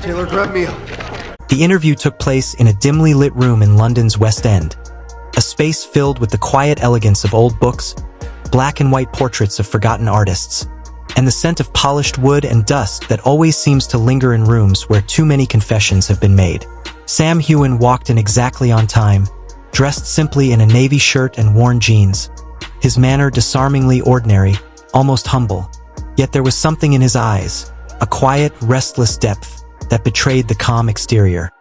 Taylor, grab me up. The interview took place in a dimly lit room in London's West End, a space filled with the quiet elegance of old books, black and white portraits of forgotten artists, and the scent of polished wood and dust that always seems to linger in rooms where too many confessions have been made. Sam Heughan walked in exactly on time, dressed simply in a navy shirt and worn jeans, his manner disarmingly ordinary, almost humble. Yet there was something in his eyes, a quiet, restless depth that betrayed the calm exterior.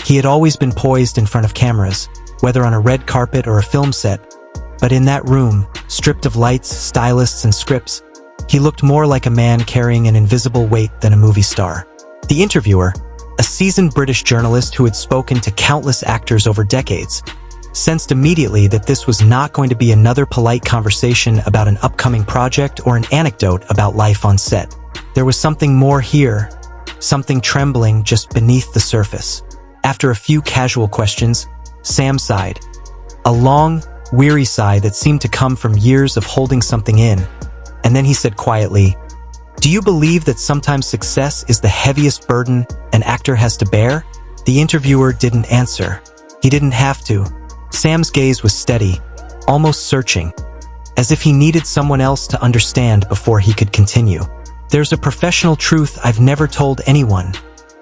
He had always been poised in front of cameras, whether on a red carpet or a film set, but in that room, stripped of lights, stylists, and scripts, he looked more like a man carrying an invisible weight than a movie star. The interviewer, a seasoned British journalist who had spoken to countless actors over decades, sensed immediately that this was not going to be another polite conversation about an upcoming project or an anecdote about life on set. There was something more here, something trembling just beneath the surface. After a few casual questions, Sam sighed. A long, weary sigh that seemed to come from years of holding something in. And then he said quietly, "Do you believe that sometimes success is the heaviest burden an actor has to bear?" The interviewer didn't answer. He didn't have to. Sam's gaze was steady, almost searching, as if he needed someone else to understand before he could continue. "There's a professional truth I've never told anyone,"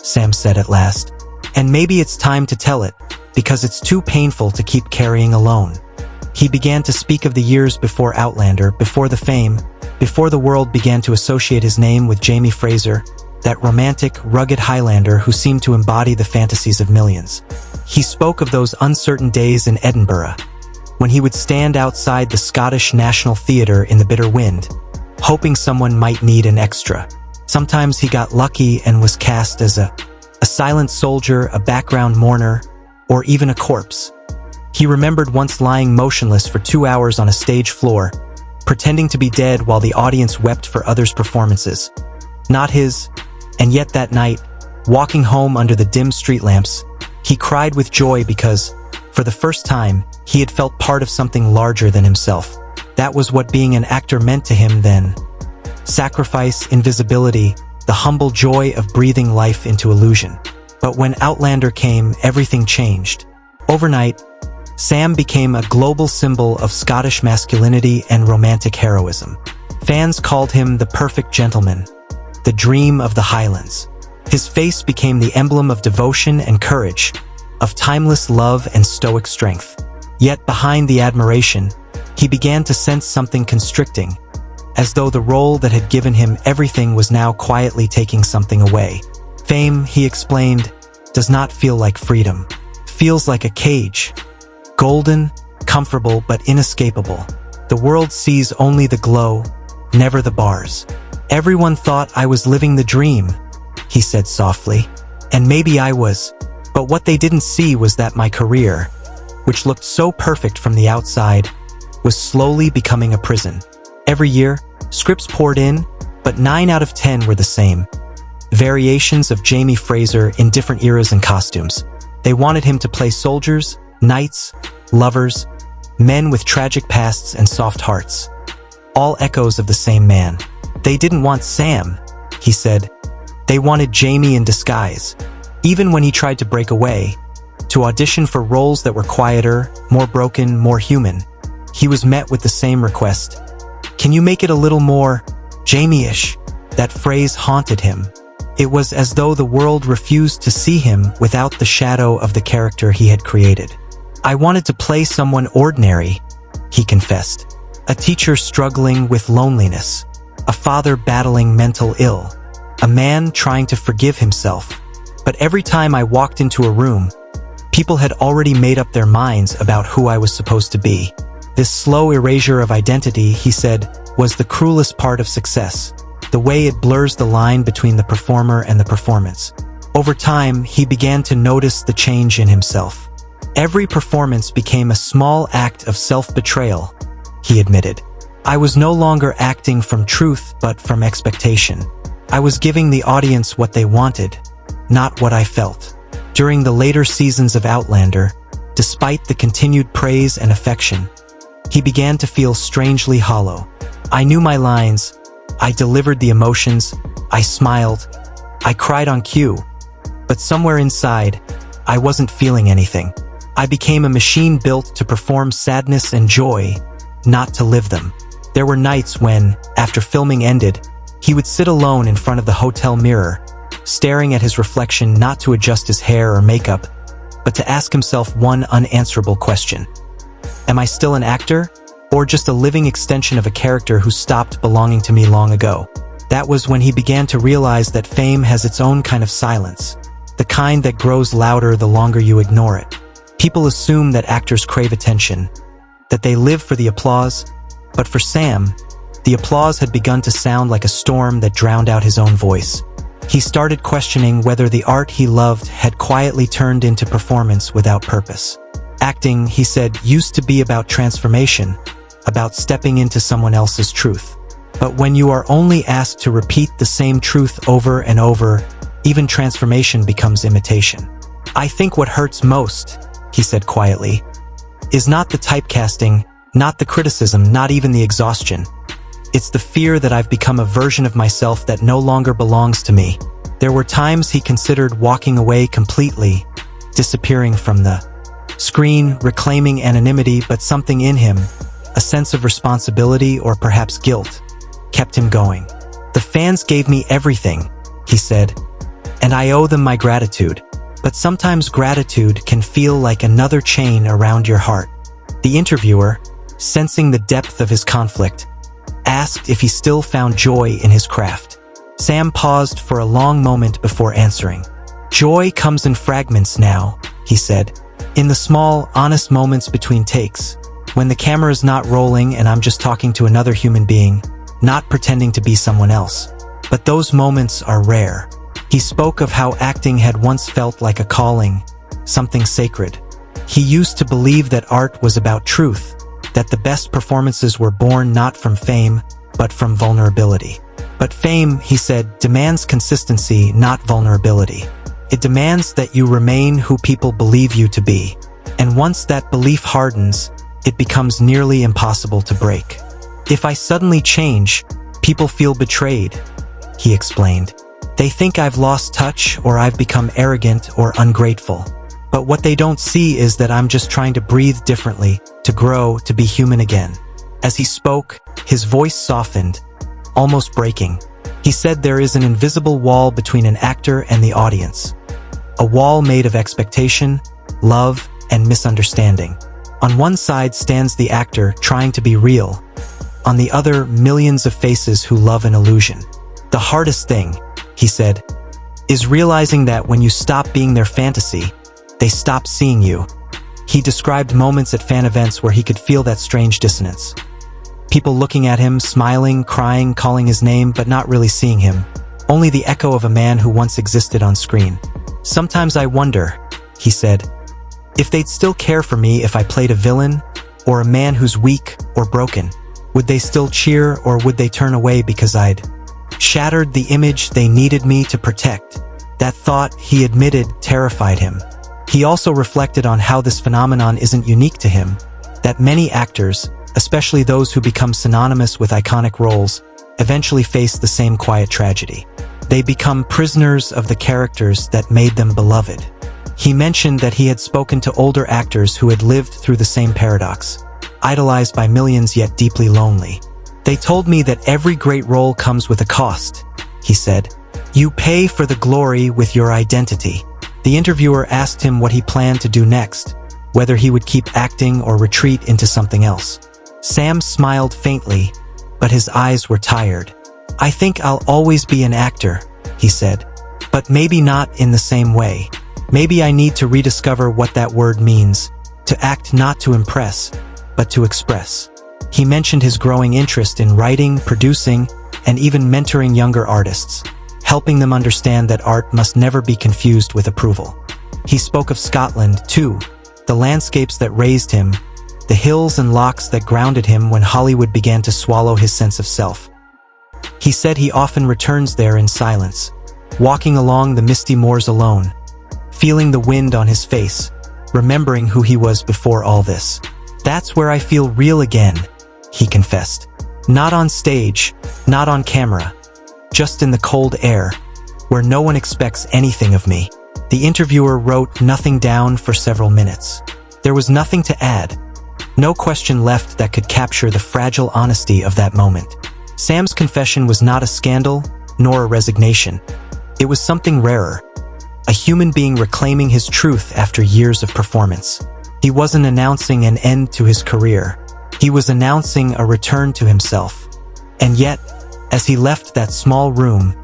Sam said at last. "And maybe it's time to tell it, because it's too painful to keep carrying alone." He began to speak of the years before Outlander, before the fame, before the world began to associate his name with Jamie Fraser, that romantic, rugged Highlander who seemed to embody the fantasies of millions. He spoke of those uncertain days in Edinburgh, when he would stand outside the Scottish National Theatre in the bitter wind, hoping someone might need an extra. Sometimes he got lucky and was cast as a silent soldier, a background mourner, or even a corpse. He remembered once lying motionless for 2 hours on a stage floor, pretending to be dead while the audience wept for others' performances. Not his. And yet that night, walking home under the dim street lamps, he cried with joy because, for the first time, he had felt part of something larger than himself. That was what being an actor meant to him then. Sacrifice, invisibility, the humble joy of breathing life into illusion. But when Outlander came, everything changed. Overnight, Sam became a global symbol of Scottish masculinity and romantic heroism. Fans called him the perfect gentleman, the dream of the Highlands. His face became the emblem of devotion and courage, of timeless love and stoic strength. Yet behind the admiration, he began to sense something constricting, as though the role that had given him everything was now quietly taking something away. Fame, he explained, does not feel like freedom. It feels like a cage. Golden, comfortable, but inescapable. The world sees only the glow, never the bars. "Everyone thought I was living the dream," he said softly. "And maybe I was. But what they didn't see was that my career, which looked so perfect from the outside, was slowly becoming a prison. Every year, scripts poured in, but 9 out of 10 were the same. Variations of Jamie Fraser in different eras and costumes. They wanted him to play soldiers, knights, lovers, men with tragic pasts and soft hearts. All echoes of the same man. They didn't want Sam," he said. "They wanted Jamie in disguise." Even when he tried to break away, to audition for roles that were quieter, more broken, more human, he was met with the same request. "Can you make it a little more Jamie-ish?" That phrase haunted him. It was as though the world refused to see him without the shadow of the character he had created. "I wanted to play someone ordinary," he confessed. "A teacher struggling with loneliness, a father battling mental ill, a man trying to forgive himself. But every time I walked into a room, people had already made up their minds about who I was supposed to be." This slow erasure of identity, he said, was the cruelest part of success, the way it blurs the line between the performer and the performance. Over time, he began to notice the change in himself. Every performance became a small act of self-betrayal, he admitted. "I was no longer acting from truth but from expectation. I was giving the audience what they wanted, not what I felt." During the later seasons of Outlander, despite the continued praise and affection, he began to feel strangely hollow. "I knew my lines, I delivered the emotions, I smiled, I cried on cue, But somewhere inside, I wasn't feeling anything. I became a machine built to perform sadness and joy, not to live them. There were nights when, after filming ended, he would sit alone in front of the hotel mirror, staring at his reflection not to adjust his hair or makeup, but to ask himself one unanswerable question. Am I still an actor, or just a living extension of a character who stopped belonging to me long ago? That was when he began to realize that fame has its own kind of silence, the kind that grows louder the longer you ignore it. People assume that actors crave attention, that they live for the applause, but for Sam, the applause had begun to sound like a storm that drowned out his own voice. He started questioning whether the art he loved had quietly turned into performance without purpose. Acting, he said, used to be about transformation, about stepping into someone else's truth. But when you are only asked to repeat the same truth over and over, even transformation becomes imitation. I think what hurts most, he said quietly, is not the typecasting, not the criticism, not even the exhaustion. It's the fear that I've become a version of myself that no longer belongs to me. There were times he considered walking away completely, disappearing from the screen, reclaiming anonymity, but something in him, a sense of responsibility or perhaps guilt, kept him going. The fans gave me everything, he said, and I owe them my gratitude. But sometimes gratitude can feel like another chain around your heart. The interviewer, sensing the depth of his conflict, asked if he still found joy in his craft. Sam paused for a long moment before answering. Joy comes in fragments now, he said, in the small, honest moments between takes, when the camera's not rolling and I'm just talking to another human being, not pretending to be someone else. But those moments are rare. He spoke of how acting had once felt like a calling, something sacred. He used to believe that art was about truth, that the best performances were born not from fame, but from vulnerability. But fame, he said, demands consistency, not vulnerability. It demands that you remain who people believe you to be. And once that belief hardens, it becomes nearly impossible to break. If I suddenly change, people feel betrayed, he explained. They think I've lost touch or I've become arrogant or ungrateful. But what they don't see is that I'm just trying to breathe differently, to grow, to be human again. As he spoke, his voice softened, almost breaking. He said there is an invisible wall between an actor and the audience. A wall made of expectation, love, and misunderstanding. On one side stands the actor trying to be real. On the other, millions of faces who love an illusion. The hardest thing, he said, is realizing that when you stop being their fantasy, they stop seeing you. He described moments at fan events where he could feel that strange dissonance. People looking at him, smiling, crying, calling his name, but not really seeing him. Only the echo of a man who once existed on screen. Sometimes I wonder, he said, if they'd still care for me if I played a villain, or a man who's weak or broken. Would they still cheer, or would they turn away because I'd shattered the image they needed me to protect? That thought, he admitted, terrified him. He also reflected on how this phenomenon isn't unique to him, that many actors, especially those who become synonymous with iconic roles, eventually face the same quiet tragedy. They become prisoners of the characters that made them beloved. He mentioned that he had spoken to older actors who had lived through the same paradox, idolized by millions yet deeply lonely. They told me that every great role comes with a cost, he said. You pay for the glory with your identity. The interviewer asked him what he planned to do next, whether he would keep acting or retreat into something else. Sam smiled faintly, but his eyes were tired. I think I'll always be an actor, he said, but maybe not in the same way. Maybe I need to rediscover what that word means, to act not to impress, but to express. He mentioned his growing interest in writing, producing, and even mentoring younger artists, helping them understand that art must never be confused with approval. He spoke of Scotland, too, the landscapes that raised him, the hills and lochs that grounded him when Hollywood began to swallow his sense of self. He said he often returns there in silence, walking along the misty moors alone, feeling the wind on his face, remembering who he was before all this. That's where I feel real again, he confessed. Not on stage, not on camera, just in the cold air, where no one expects anything of me. The interviewer wrote nothing down for several minutes. There was nothing to add. No question left that could capture the fragile honesty of that moment. Sam's confession was not a scandal, nor a resignation. It was something rarer. A human being reclaiming his truth after years of performance. He wasn't announcing an end to his career. He was announcing a return to himself. And yet, as he left that small room,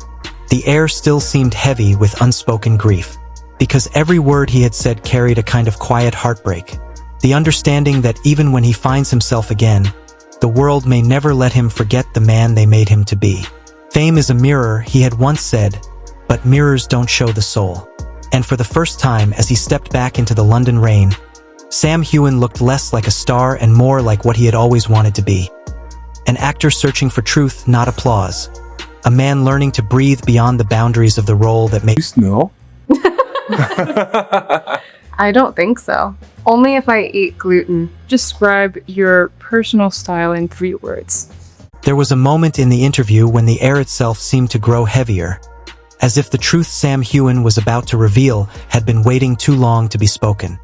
the air still seemed heavy with unspoken grief. Because every word he had said carried a kind of quiet heartbreak. The understanding that even when he finds himself again, the world may never let him forget the man they made him to be. Fame is a mirror, he had once said, but mirrors don't show the soul. And for the first time, as he stepped back into the London rain, Sam Heughan looked less like a star and more like what he had always wanted to be. An actor searching for truth, not applause. A man learning to breathe beyond the boundaries of the role that made... No? I don't think so. Only if I eat gluten. Describe your personal style in 3 words. There was a moment in the interview when the air itself seemed to grow heavier, as if the truth Sam Heughan was about to reveal had been waiting too long to be spoken.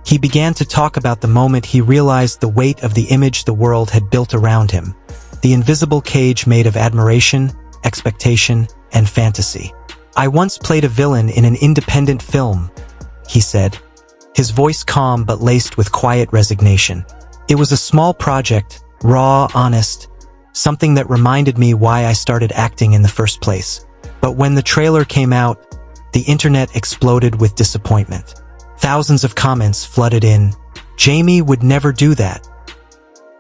He began to talk about the moment he realized the weight of the image the world had built around him, the invisible cage made of admiration, expectation, and fantasy. "I once played a villain in an independent film," he said, his voice calm but laced with quiet resignation. "It was a small project, raw, honest, something that reminded me why I started acting in the first place. But when the trailer came out, the internet exploded with disappointment. Thousands of comments flooded in. Jamie would never do that."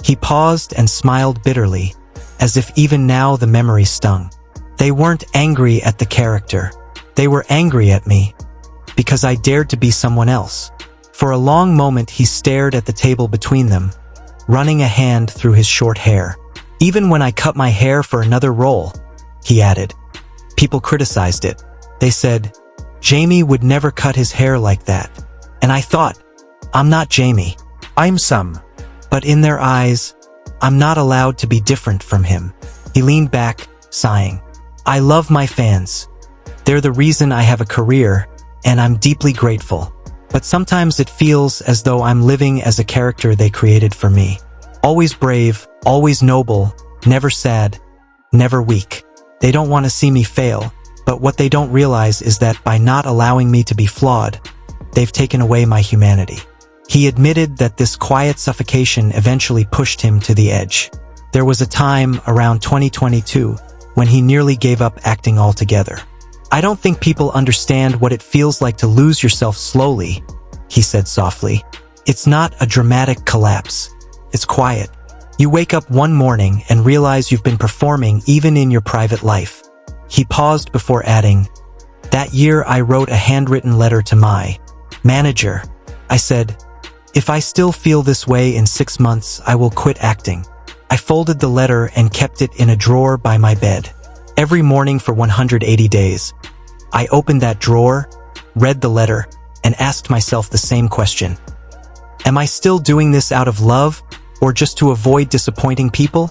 He paused and smiled bitterly, as if even now the memory stung. "They weren't angry at the character. They were angry at me, because I dared to be someone else." For a long moment he stared at the table between them, running a hand through his short hair. "Even when I cut my hair for another role," he added, "people criticized it. They said, Jamie would never cut his hair like that. And I thought, I'm not Jamie. I'm Sam. But in their eyes, I'm not allowed to be different from him." He leaned back, sighing. "I love my fans. They're the reason I have a career, and I'm deeply grateful. But sometimes it feels as though I'm living as a character they created for me. Always brave, always noble, never sad, never weak. They don't want to see me fail, but what they don't realize is that by not allowing me to be flawed, they've taken away my humanity." He admitted that this quiet suffocation eventually pushed him to the edge. There was a time, around 2022, when he nearly gave up acting altogether. "I don't think people understand what it feels like to lose yourself slowly," he said softly. "It's not a dramatic collapse. It's quiet. You wake up one morning and realize you've been performing even in your private life." He paused before adding, "That year I wrote a handwritten letter to my manager. I said, if I still feel this way in 6 months, I will quit acting." I folded the letter and kept it in a drawer by my bed. Every morning for 180 days, I opened that drawer, read the letter, and asked myself the same question. Am I still doing this out of love, or just to avoid disappointing people?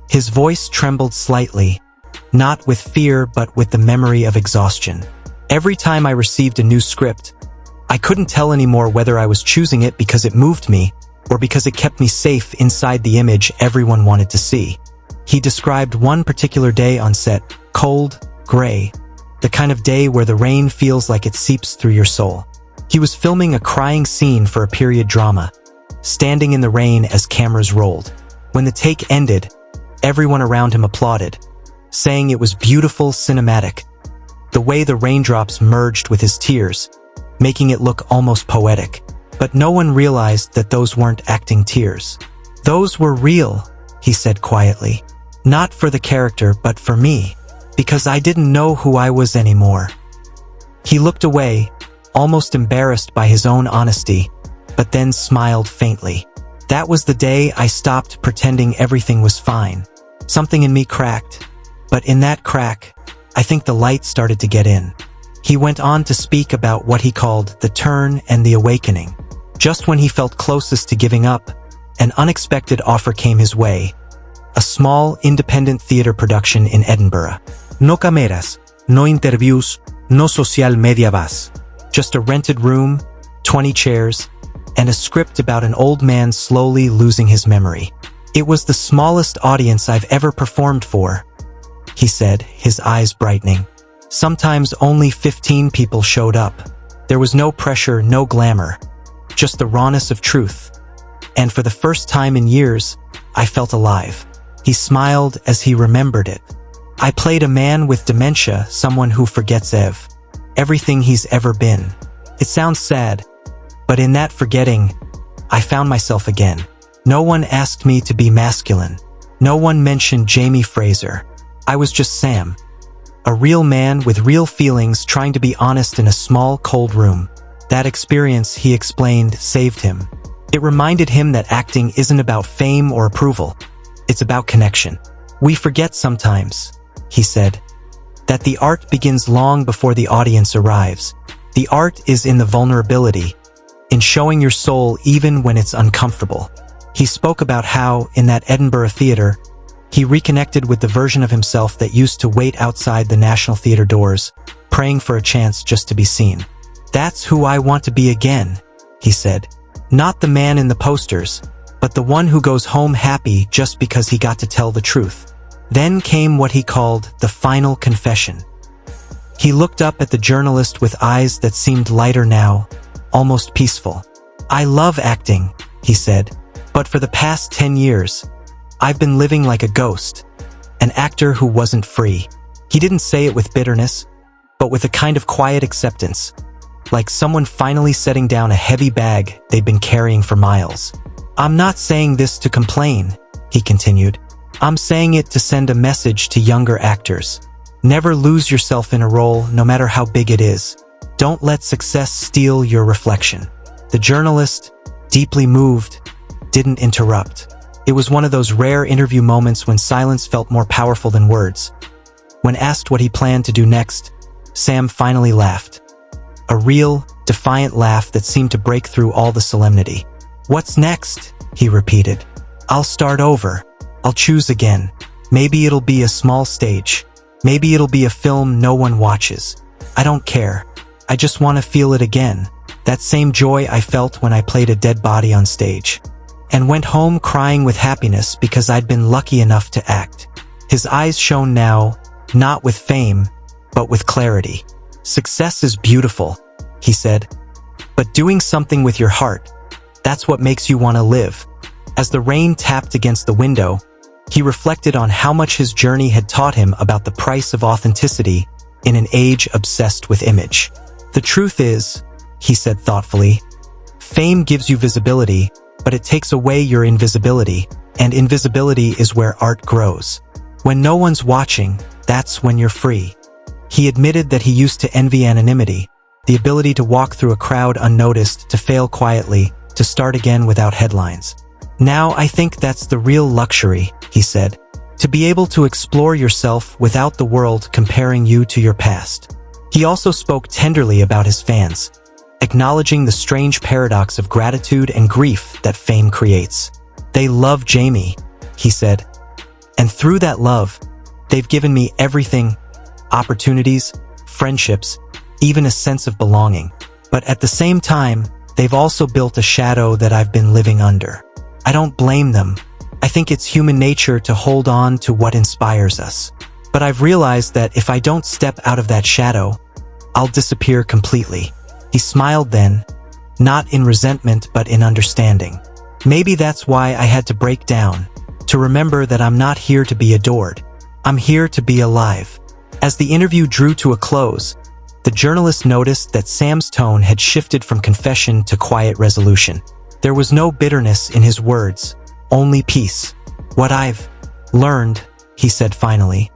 His voice trembled slightly, not with fear but with the memory of exhaustion. Every time I received a new script, I couldn't tell anymore whether I was choosing it because it moved me, or because it kept me safe inside the image everyone wanted to see. He described one particular day on set, cold, gray, the kind of day where the rain feels like it seeps through your soul. He was filming a crying scene for a period drama, standing in the rain as cameras rolled. When the take ended, everyone around him applauded, saying it was beautiful, cinematic. The way the raindrops merged with his tears, making it look almost poetic. But no one realized that those weren't acting tears. "Those were real," he said quietly. "Not for the character, but for me, because I didn't know who I was anymore." He looked away, almost embarrassed by his own honesty, but then smiled faintly. "That was the day I stopped pretending everything was fine. Something in me cracked, but in that crack, I think the light started to get in." He went on to speak about what he called the turn and the awakening. Just when he felt closest to giving up, an unexpected offer came his way. A small, independent theater production in Edinburgh. No cameras, no interviews, no social media buzz. Just a rented room, 20 chairs, and a script about an old man slowly losing his memory. It was the smallest audience I've ever performed for, he said, his eyes brightening. Sometimes only 15 people showed up. There was no pressure, no glamour, just the rawness of truth. And for the first time in years, I felt alive. He smiled as he remembered it. I played a man with dementia, someone who forgets everything he's ever been. It sounds sad, but in that forgetting, I found myself again. No one asked me to be masculine. No one mentioned Jamie Fraser. I was just Sam. A real man with real feelings trying to be honest in a small, cold room. That experience, he explained, saved him. It reminded him that acting isn't about fame or approval. It's about connection. We forget sometimes, he said, that the art begins long before the audience arrives. The art is in the vulnerability, in showing your soul even when it's uncomfortable. He spoke about how, in that Edinburgh theater, he reconnected with the version of himself that used to wait outside the National Theatre doors, praying for a chance just to be seen. That's who I want to be again, he said. Not the man in the posters, but the one who goes home happy just because he got to tell the truth. Then came what he called the final confession. He looked up at the journalist with eyes that seemed lighter now, almost peaceful. I love acting, he said, but for the past 10 years, I've been living like a ghost, an actor who wasn't free. He didn't say it with bitterness, but with a kind of quiet acceptance, like someone finally setting down a heavy bag they'd been carrying for miles. I'm not saying this to complain, he continued. I'm saying it to send a message to younger actors. Never lose yourself in a role, no matter how big it is. Don't let success steal your reflection. The journalist, deeply moved, didn't interrupt. It was one of those rare interview moments when silence felt more powerful than words. When asked what he planned to do next, Sam finally laughed. A real, defiant laugh that seemed to break through all the solemnity. What's next? He repeated. I'll start over. I'll choose again. Maybe it'll be a small stage. Maybe it'll be a film no one watches. I don't care. I just want to feel it again. That same joy I felt when I played a dead body on stage. And went home crying with happiness because I'd been lucky enough to act. His eyes shone now, not with fame, but with clarity. Success is beautiful, he said. But doing something with your heart, that's what makes you want to live. As the rain tapped against the window, he reflected on how much his journey had taught him about the price of authenticity in an age obsessed with image. The truth is, he said thoughtfully, fame gives you visibility, but it takes away your invisibility, and invisibility is where art grows. When no one's watching, that's when you're free. He admitted that he used to envy anonymity, the ability to walk through a crowd unnoticed, to fail quietly, to start again without headlines. Now I think that's the real luxury, he said, to be able to explore yourself without the world comparing you to your past. He also spoke tenderly about his fans, acknowledging the strange paradox of gratitude and grief that fame creates. They love Jamie, he said, and through that love, they've given me everything, opportunities, friendships, even a sense of belonging. But at the same time, they've also built a shadow that I've been living under. I don't blame them. I think it's human nature to hold on to what inspires us. But I've realized that if I don't step out of that shadow, I'll disappear completely. He smiled then, not in resentment but in understanding. Maybe that's why I had to break down, to remember that I'm not here to be adored. I'm here to be alive. As the interview drew to a close, the journalist noticed that Sam's tone had shifted from confession to quiet resolution. There was no bitterness in his words, only peace. What I've learned, he said finally,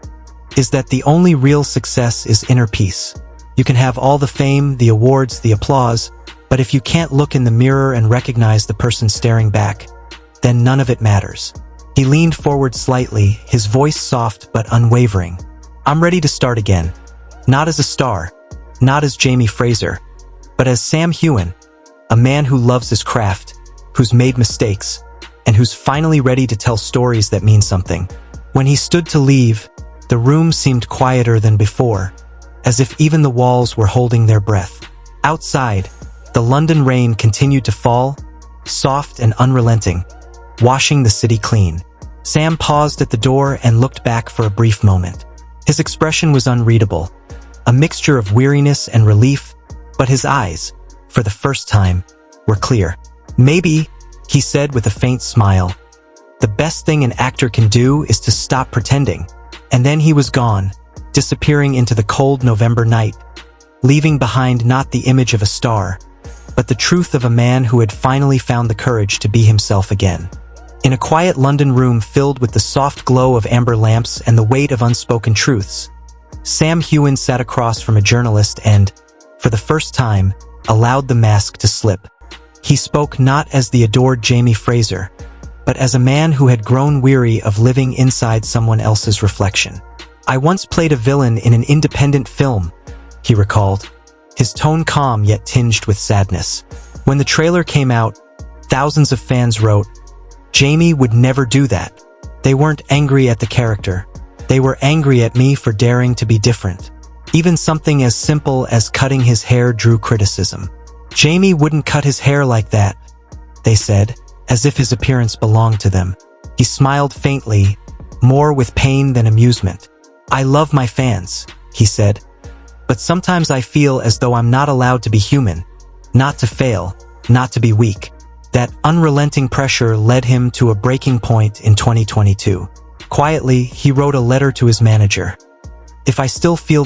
is that the only real success is inner peace. You can have all the fame, the awards, the applause, but if you can't look in the mirror and recognize the person staring back, then none of it matters. He leaned forward slightly, his voice soft but unwavering. I'm ready to start again. Not as a star, not as Jamie Fraser, but as Sam Heughan, a man who loves his craft, who's made mistakes, and who's finally ready to tell stories that mean something. When he stood to leave, the room seemed quieter than before, as if even the walls were holding their breath. Outside, the London rain continued to fall, soft and unrelenting, washing the city clean. Sam paused at the door and looked back for a brief moment. His expression was unreadable, a mixture of weariness and relief, but his eyes, for the first time, were clear. "Maybe," he said with a faint smile, "the best thing an actor can do is to stop pretending." And then he was gone, disappearing into the cold November night, leaving behind not the image of a star, but the truth of a man who had finally found the courage to be himself again. In a quiet London room filled with the soft glow of amber lamps and the weight of unspoken truths, Sam Heughan sat across from a journalist and, for the first time, allowed the mask to slip. He spoke not as the adored Jamie Fraser, but as a man who had grown weary of living inside someone else's reflection. "I once played a villain in an independent film," he recalled, his tone calm yet tinged with sadness. When the trailer came out, thousands of fans wrote, "Jamie would never do that." They weren't angry at the character. They were angry at me for daring to be different. Even something as simple as cutting his hair drew criticism. "Jamie wouldn't cut his hair like that," they said, as if his appearance belonged to them. He smiled faintly, more with pain than amusement. "I love my fans," he said, "but sometimes I feel as though I'm not allowed to be human, not to fail, not to be weak." That unrelenting pressure led him to a breaking point in 2022. Quietly, he wrote a letter to his manager. "If I still feel